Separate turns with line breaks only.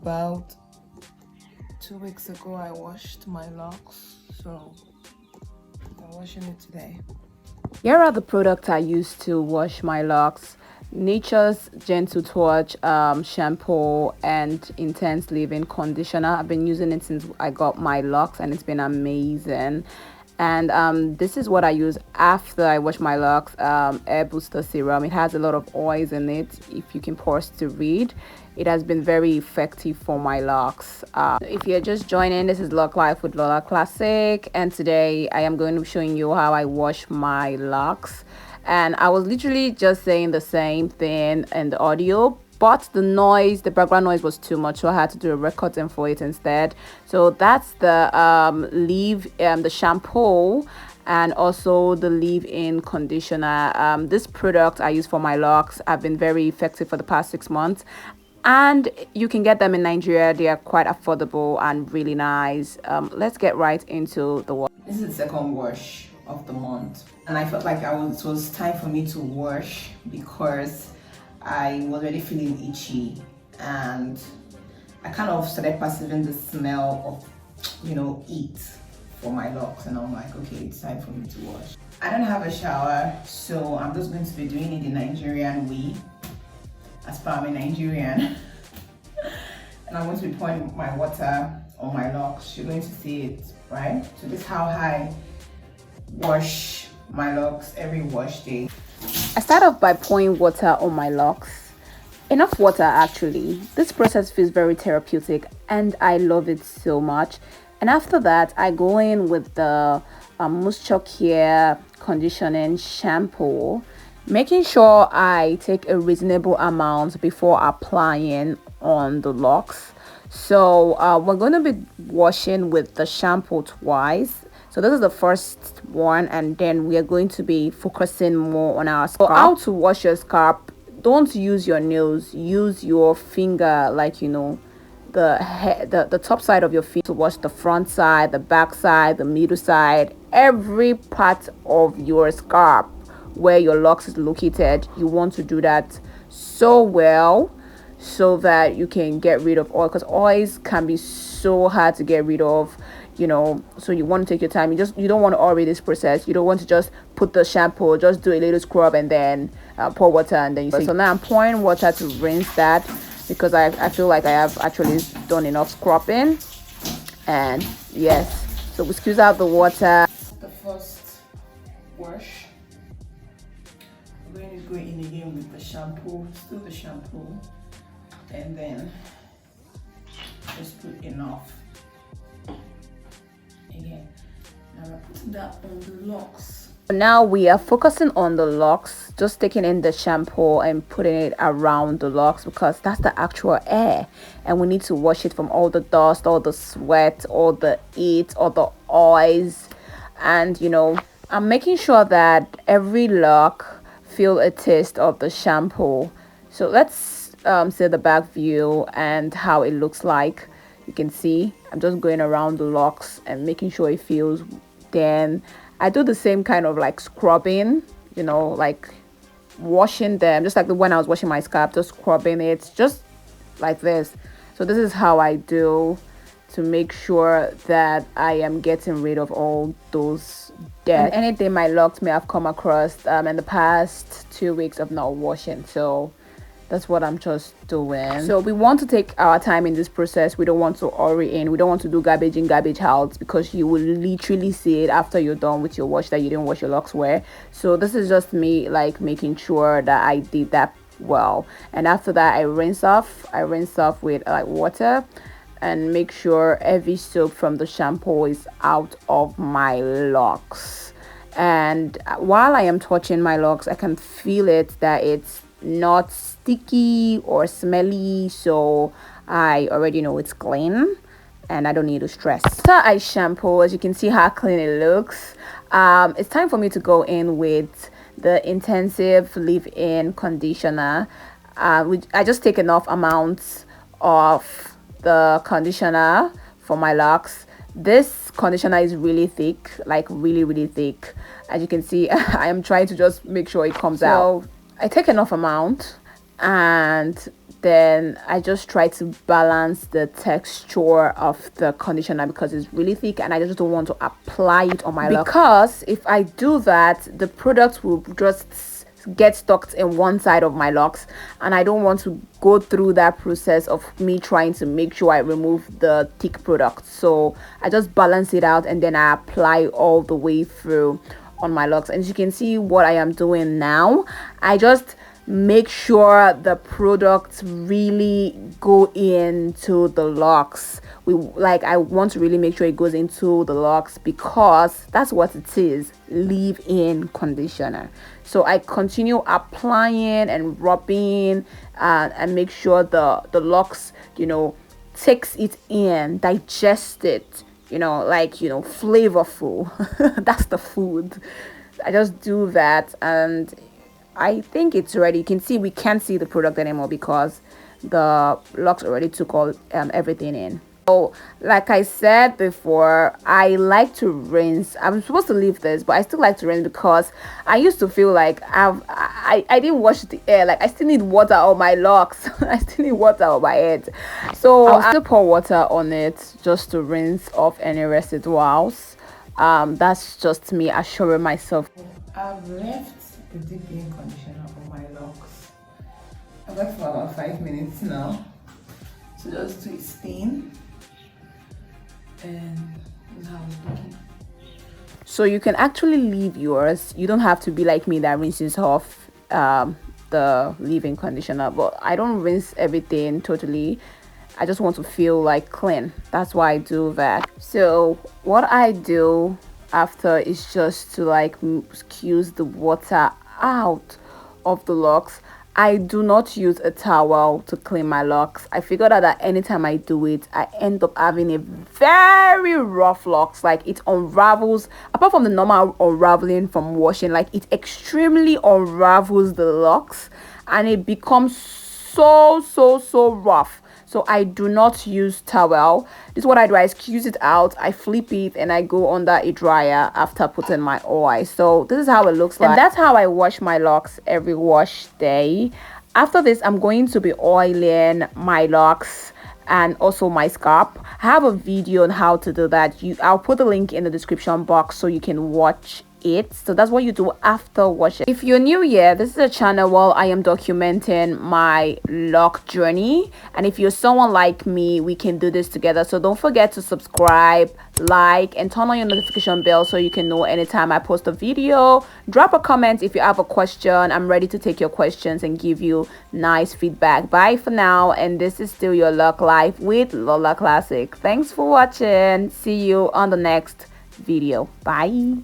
About 2 weeks ago I washed my locks, so I'm washing it today.
Here are the products I use to wash my locks. Nature's Gentle Touch shampoo and intense leave-in conditioner. I've been using it since I got my locks and it's been amazing. And this is what I use after I wash my locks. Air booster serum. It has a lot of oils in it, if you can pause to read. It has been very effective for my locks. If you're just joining, this is Lock Life with Lola Classic, and today I am going to be showing you how I wash my locks. And I was literally just saying the same thing in the audio, but the background noise was too much, so I had to do a recording for it instead. So that's the the shampoo and also the leave-in conditioner. This product I use for my locks have been very effective for the past 6 months, and you can get them in Nigeria. They are quite affordable and really nice. Let's get right into the wash.
This is the second wash of the month, and I felt like it was time for me to wash because I was already feeling itchy, and I kind of started perceiving the smell of heat for my locks, and I'm like, okay, it's time for me to wash. I don't have a shower, so I'm just going to be doing it the Nigerian way, as per I'm a Nigerian. And I'm going to be pouring my water on my locks. You're going to see it, right? So this is how I wash my locks every wash day.
I start off by pouring water on my locks. Enough water, actually. This process feels very therapeutic and I love it so much. And after that, I go in with the Moisture Care conditioning shampoo, making sure I take a reasonable amount before applying on the locks. So we're going to be washing with the shampoo twice. So this is the first one, and then we are going to be focusing more on our scalp. So how to wash your scalp? Don't use your nails, use your finger, like the top side of your feet to wash the front side, the back side, the middle side, every part of your scalp where your locks is located. You want to do that so well so that you can get rid of oil, because oils can be so hard to get rid of. So you want to take your time. You don't want to hurry this process. You don't want to just put the shampoo, just do a little scrub and then pour water and then so now I'm pouring water to rinse that, because I feel like I have actually done enough scrubbing. And yes, so we squeeze out the water.
The first wash, we're going to go in again with the shampoo, still the shampoo, and then just put enough. Again, now I put that on the locks.
Now we are focusing on the locks, just taking in the shampoo and putting it around the locks, because that's the actual air, and we need to wash it from all the dust, all the sweat, all the heat, all the oils. And I'm making sure that every lock feel a taste of the shampoo. So let's see the back view and how it looks like. You can see I'm just going around the locks and making sure it feels. Then I do the same kind of like scrubbing, like washing them, just like the when I was washing my scalp, just scrubbing it just like this. So this is how I do to make sure that I am getting rid of all those dirt, and anything my locks may have come across in the past 2 weeks of not washing. So that's what I'm just doing. So we want to take our time in this process. We don't want to hurry in. We don't want to do garbage in, garbage out, because you will literally see it after you're done with your wash that you didn't wash your locks well. So this is just me like making sure that I did that well. And after that, I rinse off with like water and make sure every soap from the shampoo is out of my locks. And while I am touching my locks, I can feel it that it's not sticky or smelly, so I already know it's clean and I don't need to stress. After I shampoo, as you can see how clean it looks, it's time for me to go in with the intensive leave-in conditioner. I just take enough amounts of the conditioner for my locks. This conditioner is really thick, like really thick. As you can see, I am trying to just make sure it comes out. I take enough amount and then I just try to balance the texture of the conditioner because it's really thick and I just don't want to apply it on my locks, because if I do that, the product will just get stuck in one side of my locks, and I don't want to go through that process of me trying to make sure I remove the thick product. So I just balance it out and then I apply all the way through on my locks. And as you can see what I am doing now, I just make sure the products really go into the locks. I want to really make sure it goes into the locks because that's what it is, leave-in conditioner. So I continue applying and rubbing and make sure the locks, takes it in, digest it, flavorful. That's the food. I just do that and I think it's ready. You can see we can't see the product anymore because the locks already took all everything in. So like I said before, I like to rinse. I'm supposed to leave this, but I still like to rinse because I used to feel like I didn't wash the hair. Like I still need water on my locks. I still need water on my head. So I'll still pour water on it just to rinse off any residuals. That's just me assuring myself.
I've left the deep clean conditioner on my locks. I've left for about 5 minutes now. So just do its thing. And this is how it's looking.
So you can actually leave yours. You don't have to be like me that rinses off the leave-in conditioner, but I don't rinse everything totally. I just want to feel like clean. That's why I do that. So what I do after is just to squeeze the water out of the locks. I do not use a towel to clean my locks. I figured out that anytime I do it, I end up having a very rough locks. Like it unravels, apart from the normal unraveling from washing, like it extremely unravels the locks and it becomes so rough. So I do not use towel. This is what I do. I squeeze it out, I flip it, and I go under a dryer after putting my oil. So this is how it looks like. And that's how I wash my locks every wash day. After this, I'm going to be oiling my locks and also my scalp. I have a video on how to do that. I'll put the link in the description box so you can watch it. So that's what you do after washing. If you're new here, this is a channel where I am documenting my lock journey, and if you're someone like me, we can do this together. So don't forget to subscribe, like, and turn on your notification bell so you can know anytime I post a video. Drop a comment if you have a question. I'm ready to take your questions and give you nice feedback. Bye for now, and this is still your Loc Life with Lola Classic. Thanks for watching. See you on the next video. Bye.